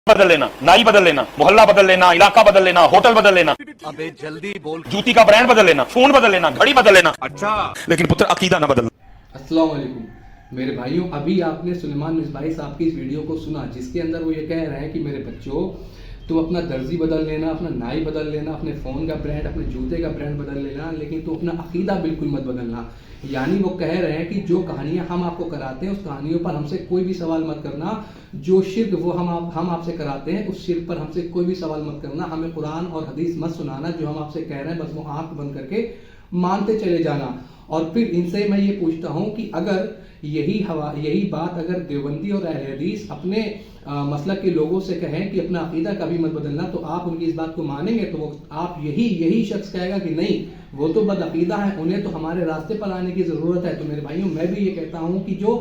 बदल लेना, नाई बदल लेना, मोहल्ला बदल लेना, इलाका बदल लेना, होटल बदल लेना, अबे जल्दी बोल, जूती का ब्रांड बदल लेना, फोन बदल लेना, घड़ी बदल लेना, अच्छा लेकिन पुत्र अकीदा ना बदलना। अस्सलाम वालेकुम मेरे भाइयों, अभी आपने सुलेमान मिसबाही साहब की इस वीडियो को सुना जिसके अंदर वो ये कह रहे हैं कि मेरे बच्चों तुम अपना दर्जी बदल लेना, अपना नाई बदल लेना, अपने फ़ोन का ब्रांड, अपने जूते का ब्रांड बदल लेना, लेकिन तुम अपना अकीदा बिल्कुल मत बदलना। यानी वो कह रहे हैं कि जो कहानियां हम आपको कराते हैं उस कहानियों पर हमसे कोई भी सवाल मत करना, जो शिर्क वो हम आपसे कराते हैं उस शिर्क पर हमसे कोई भी सवाल मत करना, हमें कुरान और हदीस मत सुनाना, जो हम आपसे कह रहे हैं बस वो आंख बंद करके मानते चले जाना। और फिर इनसे मैं ये पूछता हूँ कि अगर यही बात अगर देवबंदी और अहले हदीस अपने मसलक के लोगों से कहें कि अपना अकीदा कभी मत बदलना, तो आप उनकी इस बात को मानेंगे? तो वो आप यही शख्स कहेगा कि नहीं वो तो बदअकीदा है, उन्हें तो हमारे रास्ते पर आने की ज़रूरत है। तो मेरे भाइयों, मैं भी ये कहता हूँ कि जो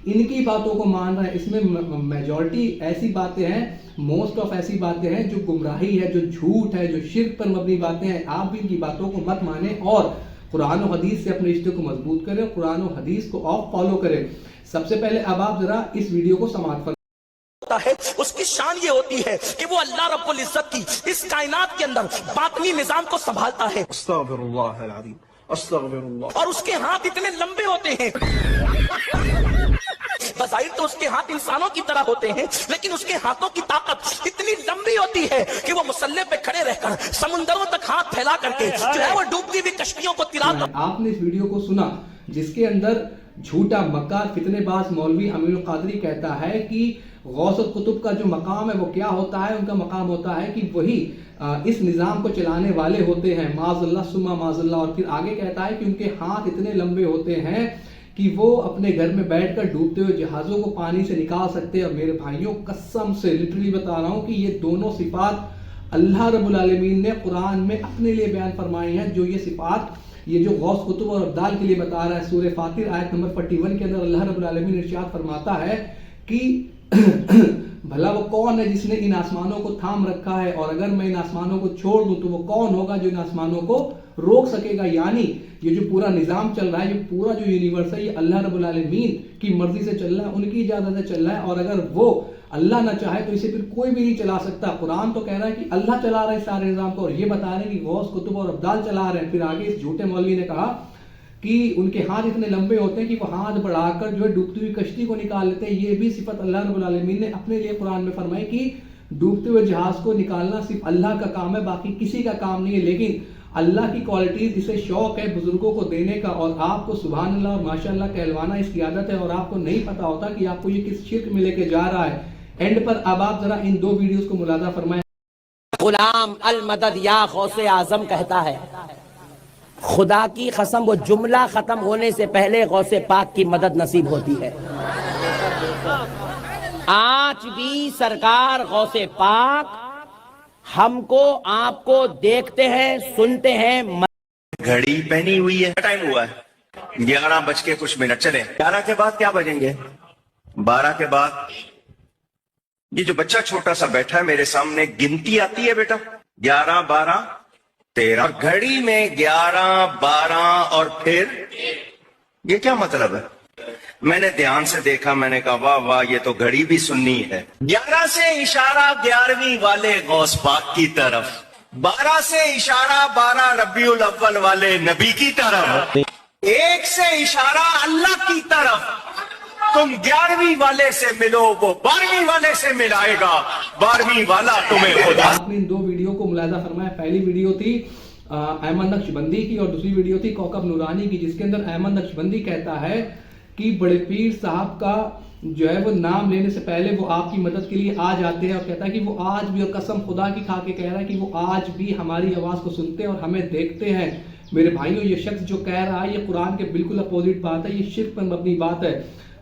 इनकी बातों को मान रहा है इसमें मेजॉरिटी ऐसी बातें हैं, मोस्ट ऑफ ऐसी बातें हैं जो गुमराही है, जो झूठ है, जो शिर्क पर मबनी बातें हैं। आप भी इनकी बातों को मत माने और कुरान और हदीस से अपने रिश्ते को मजबूत करें, कुरान और हदीस को आप फॉलो करें। सबसे पहले अब आप जरा इस वीडियो को समाप्त है, उसकी शान ये होती है कि वो अल्लाह रब्बुल इज्जत की इस कायनात के अंदर बातनी निजाम को संभालता है। अस्तगफिरुल्लाह अल-अज़ीम, अस्तगफिरुल्लाह। और उसके हाथ इतने लंबे होते हैं, बज़ाहिर तो उसके हाथ इंसानों की तरह होते हैं, लेकिन उसके हाथों की ताकत इतनी लंबी होती है कि वो मुसल्ले पे खड़े रहकर समुंदरों तक हाथ फैला करके जो है वो डूबती हुई कश्तियों को तिरा। आपने इस वीडियो को सुना जिसके अंदर झूठा मक्कार फितनेबाज मौलवी अमीरुल कादरी कहता है कि गौस कुतुब का जो मकाम है वो क्या होता है, उनका मकाम होता है कि वही इस निज़ाम को चलाने वाले होते हैं, माज़अल्लाह सुम्मा माज़अल्लाह। और फिर आगे कहता है कि उनके हाथ इतने लंबे होते हैं कि वो अपने घर में बैठकर डूबते हुए जहाज़ों को पानी से निकाल सकते हैं। और मेरे भाइयों, कसम से लिटरली बता रहा हूँ कि ये दोनों सिफात अल्लाह रब्बुल आलमीन ने कुरान में अपने लिए बयान फरमाई हैं। जो ये सिफात ये जो गौस कुतुब और अब्दाल के लिए बता रहा है, सूरह फातिर आयत नंबर 41 के अंदर अल्लाह रब्बुल आलमीन इरशाद फरमाता है कि भला वो कौन है जिसने इन आसमानों को थाम रखा है, और अगर मैं इन आसमानों को छोड़ दूं तो वो कौन होगा जो इन आसमानों को रोक सकेगा। यानी ये जो पूरा निजाम चल रहा है, ये पूरा जो यूनिवर्स है, ये अल्लाह रब्बुल आलमीन की मर्जी से चल रहा है, उनकी इजाजत से चल रहा है। और अगर वो अल्लाह ना चाहे तो इसे फिर कोई भी नहीं चला सकता। कुरान तो कह रहा है कि अल्लाह चला रहा है सारे निजाम को, और ये बता रहे हैं कि गौस कुतुब और अब्दाल चला रहे हैं। फिर आगे इस झूठे मौलवी ने कहा कि उनके हाथ इतने लंबे होते हैं कि वो हाथ बढ़ाकर जो है डूबती हुई कश्ती को निकाल लेते हैं। ये भी सिफत अल्लाह रब्बुल आलमीन ने अपने लिए कुरान में फरमाई कि डूबते हुए जहाज को निकालना सिर्फ अल्लाह का काम है, बाकी किसी का काम नहीं है। लेकिन अल्लाह की क्वालिटीज इसे शौक है बुजुर्गों को देने का, और आपको सुभान अल्लाह और माशाअल्लाह कहलवाना इसकी आदत है, और आपको नहीं पता होता कि आपको ये किस शिर्क में लेके जा रहा है। एंड पर अब आप जरा इन दो वीडियोस को मुलाजा फरमाएं। गुलाम अल मदद या गौसे आजम कहता है, खुदा की कसम वो जुमला खत्म होने से पहले गौसे पाक की मदद नसीब होती है। आज भी सरकार गौसे पाक हमको आपको देखते हैं, सुनते हैं। घड़ी पहनी हुई है, टाइम हुआ है 11:00 चले 11 के बाद क्या बजेंगे? 12 के बाद ये जो बच्चा छोटा सा बैठा है मेरे सामने, गिनती आती है बेटा 11, 12, 13, और घड़ी में 11, 12 और फिर ये क्या मतलब है? मैंने ध्यान से देखा, मैंने कहा वाह वाह, ये तो घड़ी भी सुननी है। 11 से इशारा 11वीं वाले गौस पाक की तरफ, 12 से इशारा 12 रबीउल अव्वल वाले नबी की तरफ, 1 से इशारा अल्लाह की तरफ। तुम 11वीं वाले से मिलो, वो 12वीं वाले से मिलाएगा, 12वीं वाला तुम्हें खुदा। आपने इन दो वीडियो को मुलाजा फरमाया। पहली वीडियो थी अहमद नक्शबंदी की, और दूसरी वीडियो थी कौकब नूरानी की, जिसके अंदर अहमद नक्शबंदी कहता है कि बड़े पीर साहब का जो है वो नाम लेने से पहले वो आपकी मदद के लिए आ जाते हैं, और कहता है कि वो आज भी, और कसम खुदा की खा के कह रहा है कि वो आज भी हमारी आवाज़ को सुनते हैं और हमें देखते हैं। मेरे भाइयों, ये शख्स जो कह रहा है ये कुरान के बिल्कुल अपोजिट बात है, ये शिर्क पर मबनी बात है।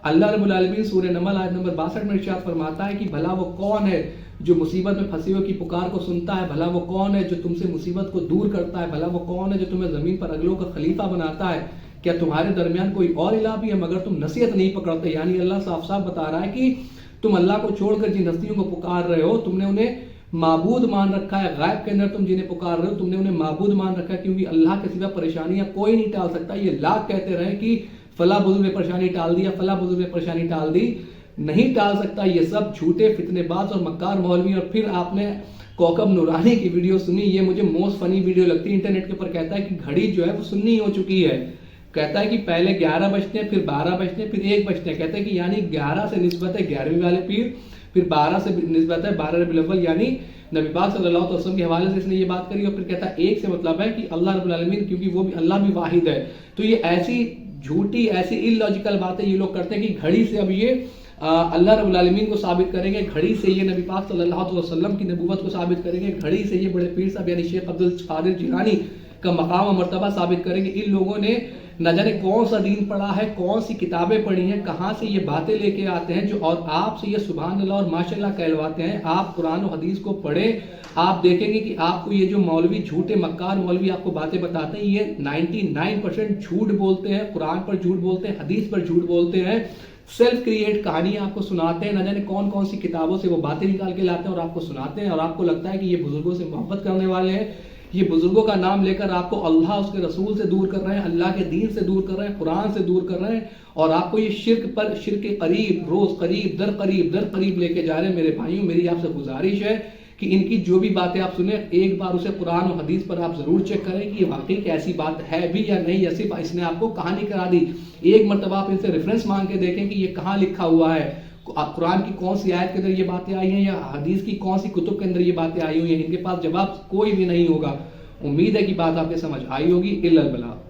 अल्लाह रब्बुल आलमीन सूरह नमल आयत नंबर 62 में इरशाद फरमाता है कि भला वो कौन है जो मुसीबत में फंसे हुए की पुकार को सुनता है, भला वो कौन है जो तुमसे मुसीबत को दूर करता है, भला वो कौन है जो तुम्हें जमीन पर अगलों का खलीफा बनाता है। क्या तुम्हारे दरमियान कोई और इलाह भी है मगर तुम नसीहत नहीं पकड़ते? यानी अल्लाह साफ साफ बता रहा है कि तुम अल्लाह को छोड़कर जिन हस्तियों को पुकार रहे हो, तुमने उन्हें माबूद मान रखा है। गायब के अंदर तुम जिन्हें पुकार रहे हो तुमने उन्हें माबूद मान रखा है, क्योंकि अल्लाह के सिवा परेशानियां कोई नहीं टाल सकता। ये लाख कहते रहे कि फला बुजुर्ग ने परेशानी टाल दिया, फला बुजुर्ग ने परेशानी टाल दी, نہیں ٹال سکتا. یہ سب جھوٹے فتنے باز اور مکار مولوی. اور پھر آپ نے کوکب نورانی کی ویڈیو سنی, یہ مجھے موسٹ فنی ویڈیو لگتی ہے انٹرنیٹ کے اوپر. کہتا ہے کہ گھڑی جو ہے وہ سنی ہو چکی ہے. کہتا ہے کہ پہلے 11 بجتے ہیں, پھر 12 بجتے ہیں, پھر 1 بجتے ہیں. کہتا ہے کہ یعنی 11 سے نسبت ہے 11ویں والے پیر, پھر 12 سے نسبت ہے 12 ربیع الاول, یعنی نبی پاک صلی اللہ علیہ وسلم کے حوالے سے اس نے یہ بات کری. اور پھر کہتا ہے 1 سے مطلب ہے کہ اللہ رب العالمین, کیونکہ وہ بھی اللہ بھی واحد ہے. تو یہ ایسی جھوٹی, ایسی illogical باتیں یہ لوگ کرتے ہیں کہ گھڑی سے اب یہ اللہ رب العالمین کو ثابت کریں گے, گھڑی سے یہ نبی پاک صلی اللہ علیہ وسلم کی نبوت کو ثابت کریں گے, گھڑی سے یہ بڑے پیر صاحب یعنی شیخ عبد القادر جیلانی کا مقام و مرتبہ ثابت کریں گے. ان لوگوں نے نہ جانے کون سا دین پڑھا ہے, کون سی کتابیں پڑھی ہیں, کہاں سے یہ باتیں لے کے آتے ہیں جو, اور آپ سے یہ سبحان اللہ اور ماشاءاللہ کہلواتے ہیں. آپ قرآن و حدیث کو پڑھیں, آپ دیکھیں گے کہ آپ کو یہ جو مولوی, جھوٹے مکار مولوی آپ کو باتیں بتاتے ہیں, یہ 99% جھوٹ بولتے ہیں. قرآن پر جھوٹ بولتے ہیں, حدیث پر جھوٹ بولتے ہیں, سیلف کریٹ کہانیاں آپ کو سناتے ہیں, نہ جانے کون کون سی کتابوں سے وہ باتیں نکال کے لاتے ہیں اور آپ کو سناتے ہیں. اور آپ کو لگتا ہے کہ یہ بزرگوں سے محبت کرنے والے ہیں, یہ بزرگوں کا نام لے کر آپ کو اللہ اس کے رسول سے دور کر رہے ہیں, اللہ کے دین سے دور کر رہے ہیں, قرآن سے دور کر رہے ہیں, اور آپ کو یہ شرک پر شرک قریب, روز قریب در قریب لے کے جا رہے ہیں. میرے بھائیوں, میری آپ سے گزارش ہے کہ ان کی جو بھی باتیں آپ سنیں, ایک بار اسے قرآن و حدیث پر آپ ضرور چیک کریں کہ یہ واقعی ایسی بات ہے بھی یا نہیں, یا صرف اس نے آپ کو کہانی کرا دی. ایک مرتبہ آپ ان سے ریفرنس مانگ کے دیکھیں کہ یہ کہاں لکھا ہوا ہے, قرآن کی کون سی آیت کے اندر یہ باتیں آئی ہیں, یا حدیث کی کون سی کتب کے اندر یہ باتیں آئی ہوئی ہیں. ان کے پاس جواب کوئی بھی نہیں ہوگا. امید ہے کہ بات آپ کے سمجھ آئی ہوگی. الا البلاغ.